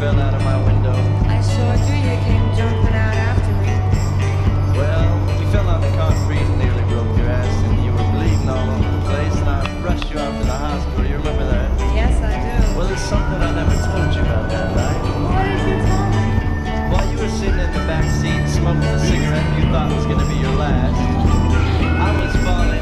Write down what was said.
fell out of my window. I sure do. You came jumping out after me. Well, you fell on the concrete and nearly broke your ass, and you were bleeding all over the place, and I rushed you out to the hospital. You remember that? Yes, I do. Well, there's something I never told you about that night. What did you tell me? While you were sitting in the back seat smoking a cigarette you thought was going to be your last, I was falling